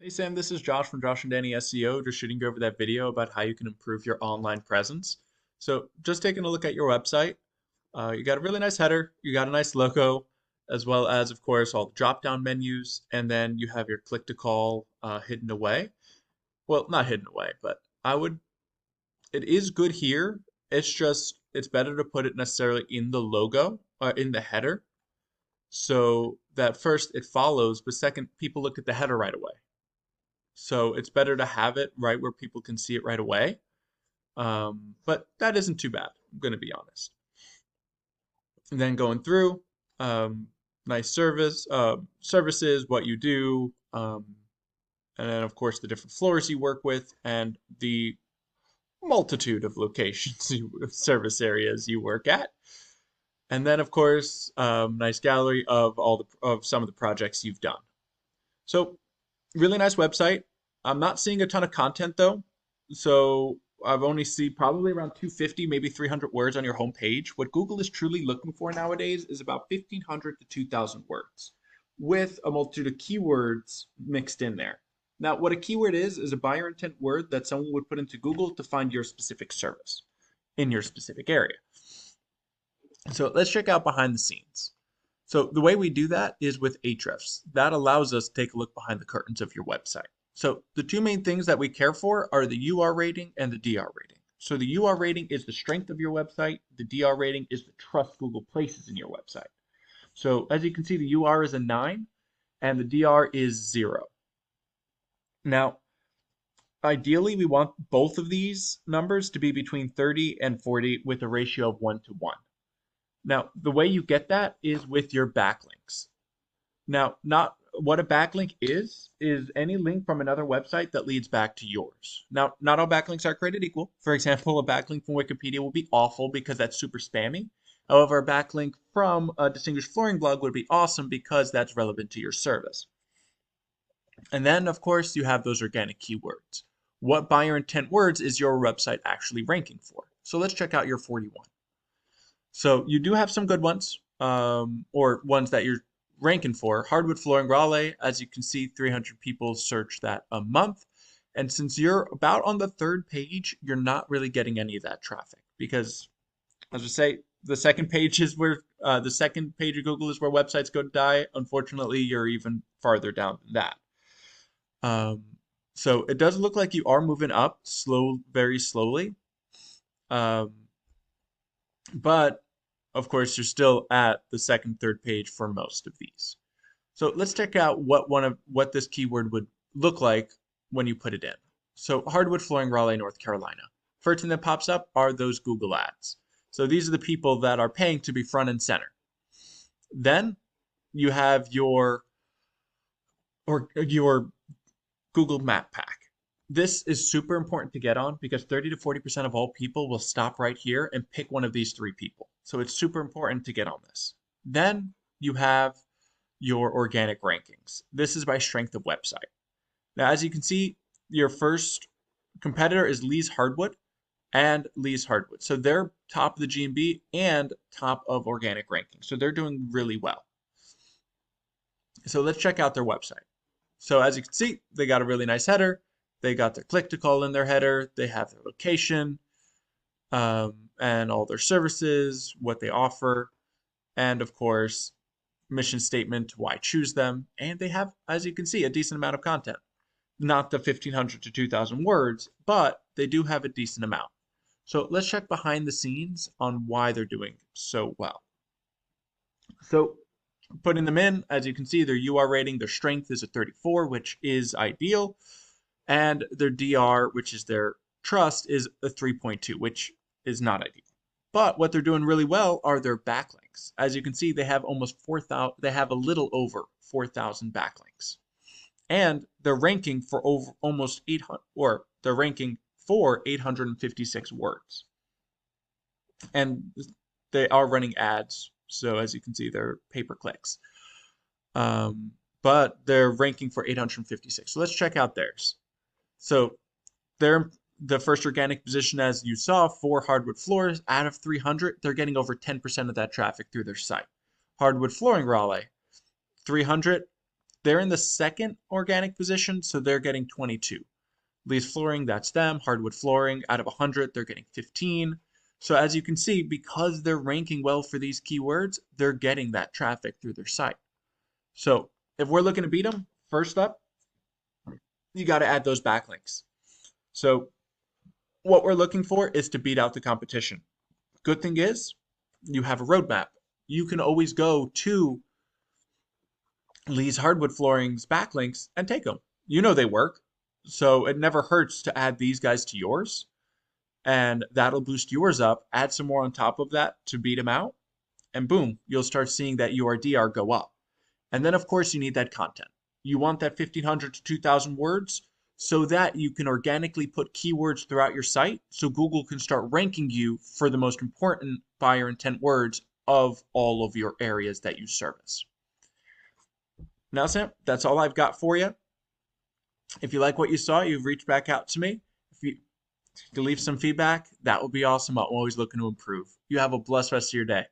Hey Sam, this is Josh from Josh and Danny SEO, just shooting over that video about how you can improve your online presence. So, just taking a look at your website, you got a really nice header, you got a nice logo, as well as, of course, all the drop-down menus, and then you have your click-to-call hidden away. Well, not hidden away, but it is good here. It's better to put it necessarily in the logo, in the header, so that first it follows, but second, people look at the header right away. So it's better to have it right where people can see it right away. But that isn't too bad, I'm going to be honest. And then going through, nice services, what you do, and then of course the different floors you work with, and the multitude of locations, service areas you work at. And then of course, nice gallery of of some of the projects you've done. So really nice website. I'm not seeing a ton of content though. So I've only seen probably around 250, maybe 300 words on your homepage. What Google is truly looking for nowadays is about 1,500 to 2,000 words with a multitude of keywords mixed in there. Now, what a keyword is a buyer intent word that someone would put into Google to find your specific service in your specific area. So let's check out behind the scenes. So the way we do that is with Ahrefs. That allows us to take a look behind the curtains of your website. So the two main things that we care for are the UR rating and the DR rating. So the UR rating is the strength of your website. The DR rating is the trust Google places in your website. So as you can see, the UR is a 9 and the DR is 0. Now, ideally, we want both of these numbers to be between 30 and 40 with a ratio of 1 to 1. Now, the way you get that is with your backlinks. Now, not what a backlink is any link from another website that leads back to yours. Now, not all backlinks are created equal. For example, a backlink from Wikipedia will be awful because that's super spammy. However, a backlink from a distinguished flooring blog would be awesome because that's relevant to your service. And then, of course, you have those organic keywords. What buyer intent words is your website actually ranking for? So let's check out your 41. So you do have some good ones, or ones that you're ranking for. Hardwood Flooring Raleigh, as you can see, 300 people search that a month. And since you're about on the third page, you're not really getting any of that traffic because, as I say, the second page is where the second page of Google is where websites go to die. Unfortunately, you're even farther down than that. Um, so it does look like you are moving up very slowly. Um, but of course, you're still at the second, third page for most of these. So let's check out what this keyword would look like when you put it in. So hardwood flooring Raleigh, North Carolina. First thing that pops up are those Google ads. So these are the people that are paying to be front and center. Then you have your Google Map Pack. This is super important to get on because 30 to 40% of all people will stop right here and pick one of these three people. So it's super important to get on this. Then you have your organic rankings. This is by strength of website. Now, as you can see, your first competitor is Lee's Hardwood and Lee's Hardwood. So they're top of the GMB and top of organic rankings. So they're doing really well. So let's check out their website. So as you can see, they got a really nice header. They got their click to call in their header. They have their location, and all their services, what they offer, and of course, mission statement, why choose them. And they have, as you can see, a decent amount of content. Not the 1,500 to 2,000 words, but they do have a decent amount. So let's check behind the scenes on why they're doing so well. So putting them in, as you can see, their UR rating, their strength is a 34, which is ideal, and their DR, which is their trust, is a 3.2, which is not ideal. But what they're doing really well are their backlinks. As you can see, they have almost 4,000, they have a little over 4,000 backlinks. And they're ranking for over almost 800, or they're ranking for 856 words. And they are running ads, so as you can see, they're pay-per-clicks. But they're ranking for 856. So let's check out theirs. So they're the first organic position, as you saw, for Hardwood Floors. Out of 300, they're getting over 10% of that traffic through their site. Hardwood Flooring Raleigh, 300, They're in the second organic position, so they're getting 22. Lee's Flooring, that's them. Hardwood Flooring, out of 100, they're getting 15. So as you can see, because they're ranking well for these keywords, they're getting that traffic through their site. So if we're looking to beat them, first up, you got to add those backlinks. So what we're looking for is to beat out the competition. Good thing is, you have a roadmap. You can always go to Lee's Hardwood Flooring's backlinks and take them. You know they work, so it never hurts to add these guys to yours, and that'll boost yours up. Add some more on top of that to beat them out, and boom, you'll start seeing that URDR go up. And then, of course, you need that content. You want that 1,500 to 2,000 words so that you can organically put keywords throughout your site so Google can start ranking you for the most important buyer intent words of all of your areas that you service. Now, Sam, that's all I've got for you. If you like what you saw, you've reached back out to me. If you can leave some feedback, that would be awesome. I'm always looking to improve. You have a blessed rest of your day.